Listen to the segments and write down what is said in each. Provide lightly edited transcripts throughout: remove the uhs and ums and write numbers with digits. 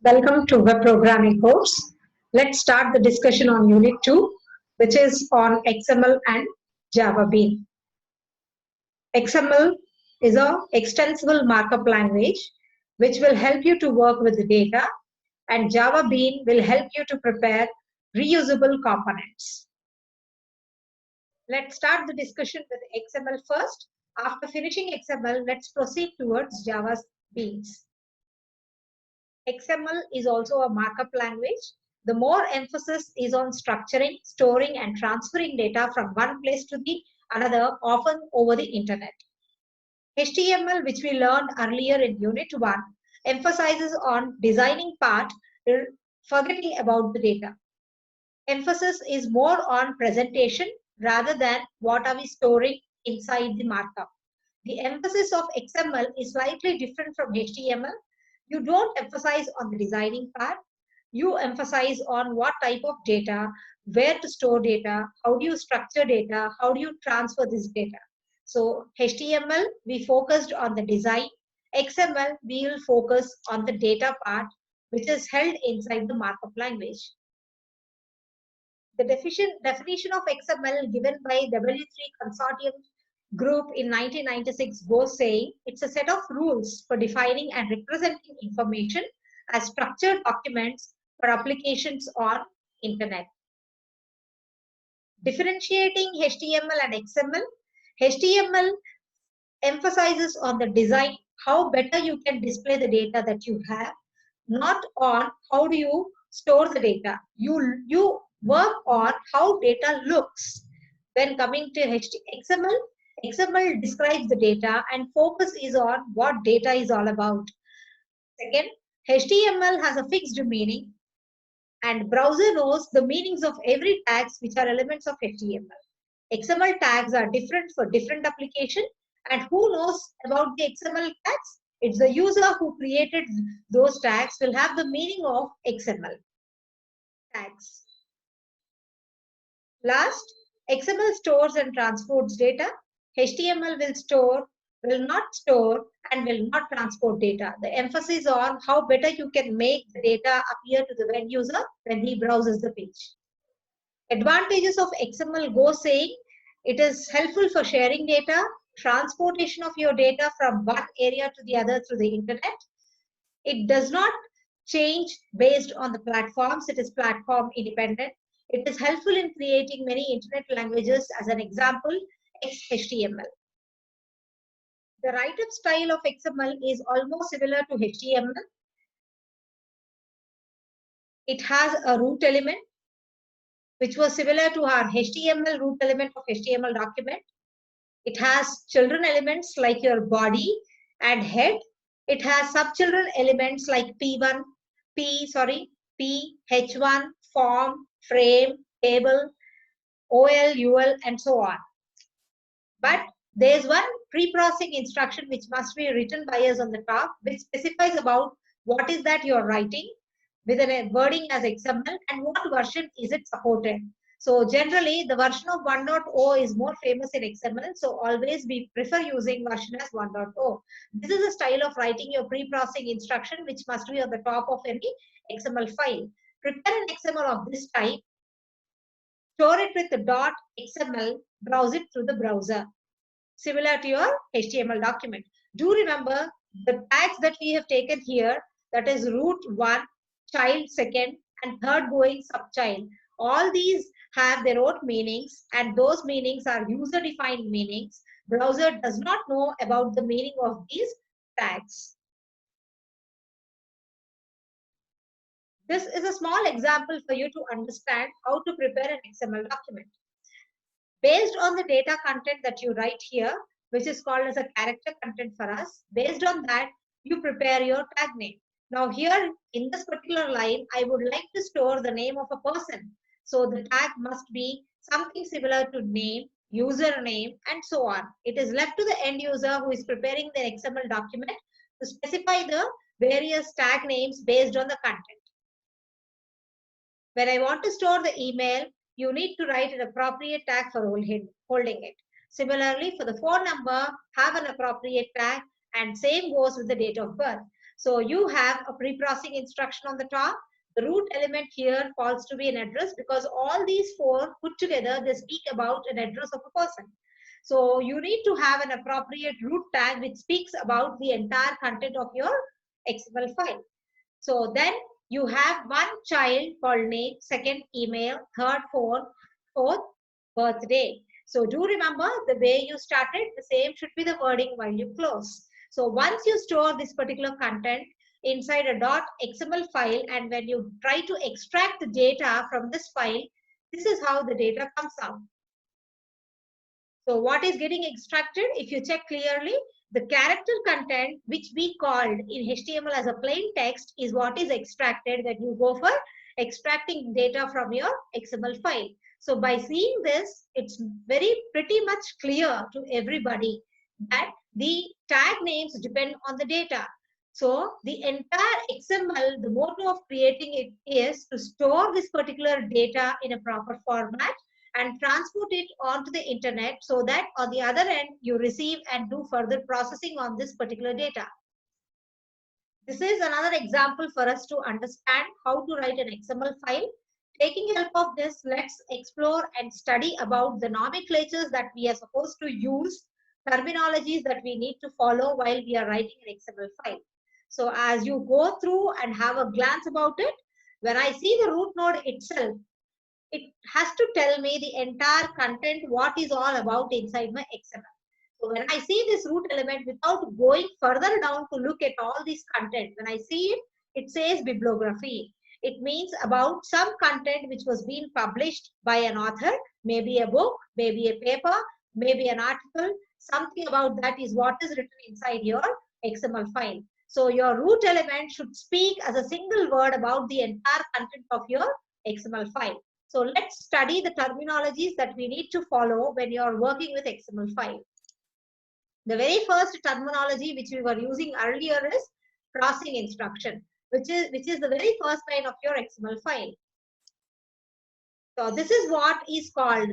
Welcome to web programming course. Let's start the discussion on unit 2, which is on XML and Java Bean. XML is a extensible markup language which will help you to work with the data, and Java Bean will help you to prepare reusable components. Let's start the discussion with XML first. After finishing XML, let's proceed towards Java Beans. XML is also a markup language. The more emphasis is on structuring, storing, and transferring data from one place to the another, often over the internet. HTML, which we learned earlier in Unit 1, emphasizes on designing part, forgetting about the data. Emphasis is more on presentation rather than what are we storing inside the markup. The emphasis of XML is slightly different from HTML. You don't emphasize on the designing part. You emphasize on what type of data, where to store data, how do you structure data, how do you transfer this data. So HTML, we focused on the design. XML, we will focus on the data part, which is held inside the markup language. The definition of XML given by W3 Consortium Group in 1996 goes saying it's a set of rules for defining and representing information as structured documents for applications on internet. Differentiating HTML and XML. HTML emphasizes on the design, how better you can display the data that you have, not on how do you store the data. You work on how data looks. When coming to XML, XML describes the data and focus is on what data is all about. Second, HTML has a fixed meaning and browser knows the meanings of every tags which are elements of HTML. XML tags are different for different application, and who knows about the XML tags? It's the user who created those tags will have the meaning of XML tags. Last, XML stores and transports data. HTML will not store, and will not transport data. The emphasis on how better you can make the data appear to the end user when he browses the page. Advantages of XML go saying it is helpful for sharing data, transportation of your data from one area to the other through the internet. It does not change based on the platforms. It is platform independent. It is helpful in creating many internet languages, as an example, HTML. The write-up style of XML is almost similar to HTML. It has a root element, which was similar to our HTML root element of HTML document. It has children elements like your body and head. It has sub-children elements like P1, P, H1, form, frame, table, OL, UL, and so on. But there is one pre-processing instruction which must be written by us on the top, which specifies about what is that you're writing with a wording as XML and what version is it supported. So generally, the version of 1.0 is more famous in XML. So always we prefer using version as 1.0. This is a style of writing your pre-processing instruction, which must be on the top of any XML file. Prepare an XML of this type. Store it with the .xml. Browse it through the browser, similar to your HTML document. Do remember the tags that we have taken here, that is root 1, child 2nd, and third going subchild. All these have their own meanings, and those meanings are user-defined meanings. Browser does not know about the meaning of these tags. This is a small example for you to understand how to prepare an XML document. Based on the data content that you write here, which is called as a character content for us, based on that, you prepare your tag name. Now here, in this particular line, I would like to store the name of a person. So the tag must be something similar to name, username, and so on. It is left to the end user who is preparing the XML document to specify the various tag names based on the content. When I want to store the email, you need to write an appropriate tag for holding it. Similarly, for the phone number, have an appropriate tag, and same goes with the date of birth. So you have a pre-processing instruction on the top. The root element here falls to be an address because all these four put together, they speak about an address of a person. So you need to have an appropriate root tag which speaks about the entire content of your XML file. So then you have one child called name, second email, third phone, fourth birthday. So do remember the way you started, the same should be the wording while you close. So once you store this particular content inside a .xml file, and when you try to extract the data from this file, this is how the data comes out. So what is getting extracted? If you check clearly, the character content which we called in HTML as a plain text is what is extracted when you go for extracting data from your XML file. So by seeing this, it's very pretty much clear to everybody that the tag names depend on the data. So the entire XML, the motto of creating it is to store this particular data in a proper format and transport it onto the internet so that on the other end you receive and do further processing on this particular data. This is another example for us to understand how to write an XML file. Taking help of this, let's explore and study about the nomenclatures that we are supposed to use, terminologies that we need to follow while we are writing an XML file. So as you go through and have a glance about it, when I see the root node itself, it has to tell me the entire content, what is all about inside my XML. So when I see this root element, without going further down to look at all this content, when I see it, it says bibliography. It means about some content which was being published by an author, maybe a book, maybe a paper, maybe an article, something about that is what is written inside your XML file. So your root element should speak as a single word about the entire content of your XML file. So let's study the terminologies that we need to follow when you are working with XML file. The very first terminology which we were using earlier is processing instruction, which is the very first line of your XML file. So this is what is called,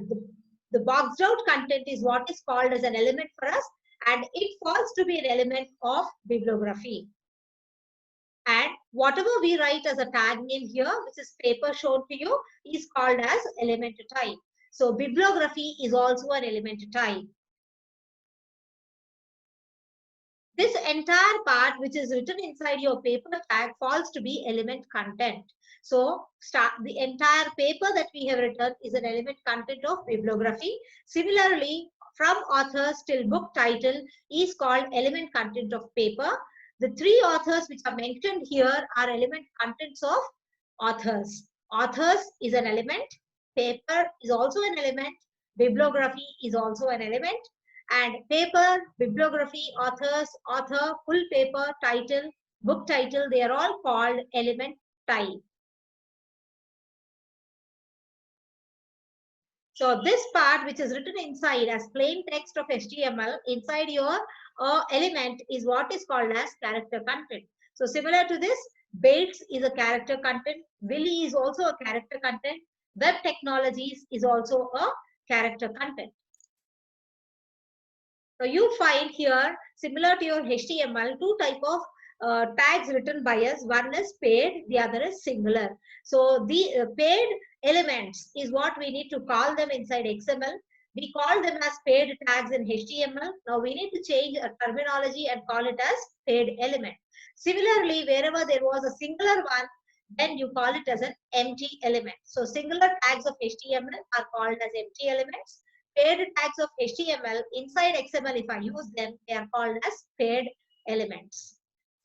the boxed out content is what is called as an element for us, and it falls to be an element of bibliography. And whatever we write as a tag name here, which is paper shown to you, is called as element type. So bibliography is also an element type. This entire part which is written inside your paper tag falls to be element content. So the entire paper that we have written is an element content of bibliography. Similarly, from authors till book title is called element content of paper. The three authors which are mentioned here are element contents of authors. Authors is an element, paper is also an element, bibliography is also an element, and paper, bibliography, authors, author, full paper, title, book title, they are all called element type. So this part which is written inside as plain text of HTML inside your element is what is called as character content. So similar to this, Bates is a character content, Willy is also a character content, Web Technologies is also a character content. So you find here, similar to your HTML, two type of tags written by us. One is paid, the other is singular. So the paid elements is what we need to call them inside XML. We call them as paid tags in HTML. Now we need to change a terminology and call it as paid element. Similarly, wherever there was a singular one, then you call it as an empty element. So singular tags of HTML are called as empty elements. Paired tags of HTML inside XML, if I use them, they are called as paired elements.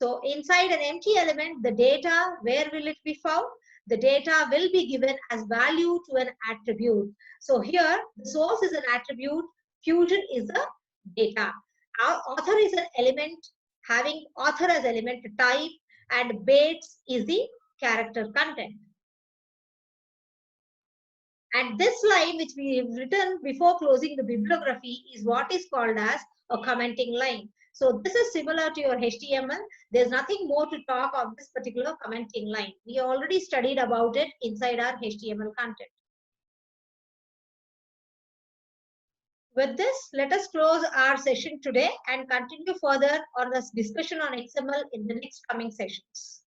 So inside an empty element, the data, where will it be found? The data will be given as value to an attribute. So here, the source is an attribute, fusion is the data. Our author is an element, having author as element type, and Bates is the character content. And this line which we have written before closing the bibliography is what is called as a commenting line. So this is similar to your HTML. There's nothing more to talk on this particular commenting line. We already studied about it inside our HTML content. With this, let us close our session today and continue further on this discussion on XML in the next coming sessions.